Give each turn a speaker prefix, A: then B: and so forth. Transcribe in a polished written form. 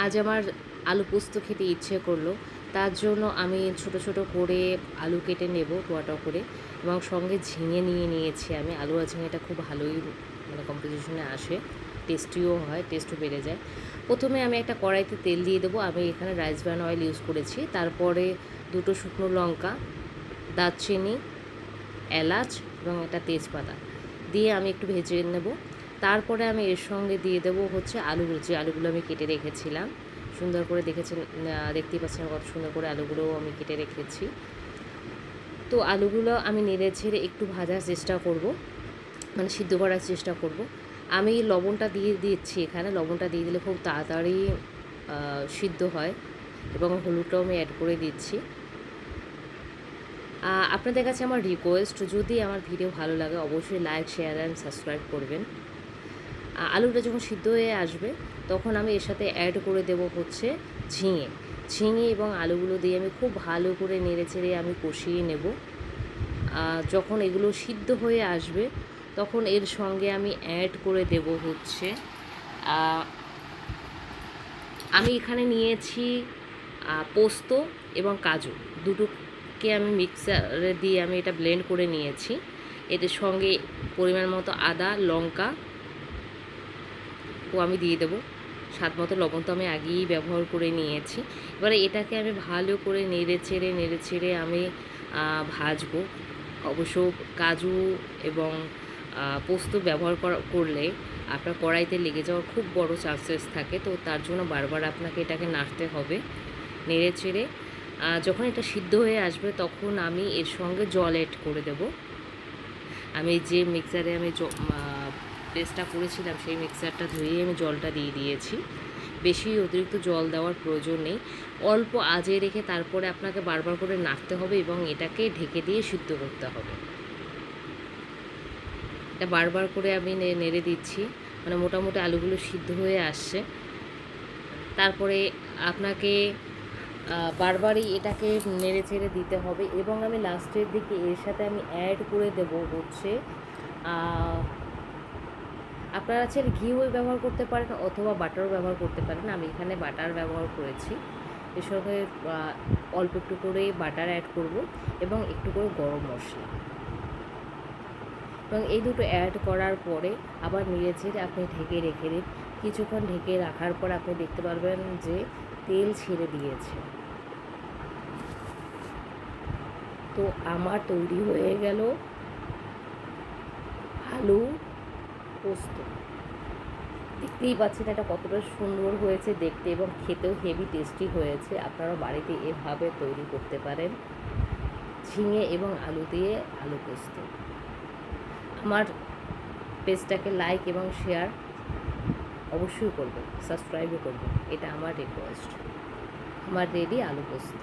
A: আজ আমার আলু পোস্ত খেতে ইচ্ছে করলো, তার জন্য আমি ছোট ছোট করে আলু কেটে নেব টোয়া করে, এবং সঙ্গে ঝিঙে নিয়ে নিয়েছি আমি। আলু আর ঝিঙেটা খুব ভালোই মানে কম্পোজিশনে আসে, টেস্টিও হয়, টেস্টও বেড়ে যায়। প্রথমে আমি একটা কড়াইতে তেল দিয়ে দেবো। আমি এখানে রাইস ব্র্যান অয়েল ইউজ করেছি। তারপরে দুটো শুকনো লঙ্কা, দারচিনি, এলাচ এবং একটা তেজপাতা দিয়ে আমি একটু ভেজে নেব। তারপরে আমি এর সঙ্গে দিয়ে দেবো হচ্ছে আলুগুলো, যে আলুগুলো আমি কেটে রেখেছিলাম। সুন্দর করে দেখেছেন, দেখতেই পাচ্ছেন কত সুন্দর করে আলুগুলোও আমি কেটে রেখেছি। তো আলুগুলো আমি নেড়ে ছেড়ে একটু ভাজার চেষ্টা করব, মানে সিদ্ধ করার চেষ্টা করব। আমি লবণটা দিয়ে দিচ্ছি এখানে। লবণটা দিয়ে দিলে খুব তাড়াতাড়ি সিদ্ধ হয়, এবং হলুদটাও আমি অ্যাড করে দিচ্ছি। আপনাদের কাছে আমার রিকোয়েস্ট, যদি আমার ভিডিও ভালো লাগে অবশ্যই লাইক, শেয়ার অ্যান্ড সাবস্ক্রাইব করবেন। আলুটা যখন সিদ্ধ হয়ে আসবে তখন আমি এর সাথে অ্যাড করে দেব হচ্ছে ঝিঙে এবং আলুগুলো দিয়ে আমি খুব ভালো করে নেড়েচেড়ে আমি কষিয়ে নেব। যখন এগুলো সিদ্ধ হয়ে আসবে তখন এর সঙ্গে আমি অ্যাড করে দেব হচ্ছে, আমি এখানে নিয়েছি পোস্ত এবং কাজু, দুটোকে আমি মিক্সারে দিয়ে আমি এটা ব্লেন্ড করে নিয়েছি। এদের সঙ্গে পরিমাণ মতো আদা, লঙ্কা ও আমি দিয়ে দেবো। স্বাদ মতো লবণ তো আমি আগেই ব্যবহার করে নিয়েছি। এবারে এটাকে আমি ভালো করে নেড়ে চেড়ে আমি ভাজবো। অবশ্য কাজু এবং পোস্ত ব্যবহার করলে আপনার কড়াইতে লেগে যাওয়ার খুব বড় চান্সেস থাকে, তো তার জন্য বারবার আপনাকে এটাকে নাড়তে হবে। নেড়ে চেড়ে যখন এটা সিদ্ধ হয়ে আসবে তখন আমি এর সঙ্গে জল অ্যাড করে দেব। আমি যে মিক্সারে আমি পেস্টটা করেছিলাম সেই মিক্সারটা ধুয়ে আমি জলটা দিয়ে দিয়েছি। বেশি অতিরিক্ত জল দেওয়ার প্রয়োজন নেই, অল্প আঁচে রেখে তারপরে আপনাকে বারবার করে নাড়তে হবে এবং এটাকে ঢেকে দিয়ে সিদ্ধ করতে হবে। এটা বারবার করে আমি নেড়ে দিচ্ছি, মানে মোটামুটি আলুগুলো সিদ্ধ হয়ে আসছে। তারপরে আপনাকে বারবারই এটাকে নেড়ে ছেড়ে দিতে হবে, এবং আমি লাস্টের দিকে এর সাথে আমি অ্যাড করে দেব হচ্ছে, আপনারা চাইলে ঘিও ব্যবহার করতে পারেন অথবা বাটারও ব্যবহার করতে পারেন। আমি এখানে বাটার ব্যবহার করেছি। এর সঙ্গে অল্প একটু করে বাটার অ্যাড করব এবং একটু করে গরম মশলা, এবং এই দুটো অ্যাড করার পরে আবার নেড়ে ছেড়ে আপনি ঢেকে রেখে দিন। কিছুক্ষণ ঢেকে রাখার পর আপনি দেখতে পারবেন যে তেল ছেড়ে দিয়েছে। তো আমার তৈরি হয়ে গেল আলু পোস্ত। দেখতেই পাচ্ছেন এটা কতটা সুন্দর হয়েছে দেখতে, এবং খেতেও হেভি টেস্টি হয়েছে। আপনারা বাড়িতে এভাবে তৈরি করতে পারেন, ঝিঙে এবং আলু দিয়ে আলু পোস্ত। আমার পেজটাকে লাইক এবং শেয়ার অবশ্যই করবেন, সাবস্ক্রাইবও করবেন, এটা আমার রিকোয়েস্ট। আমার রেডি আলু পোস্ত।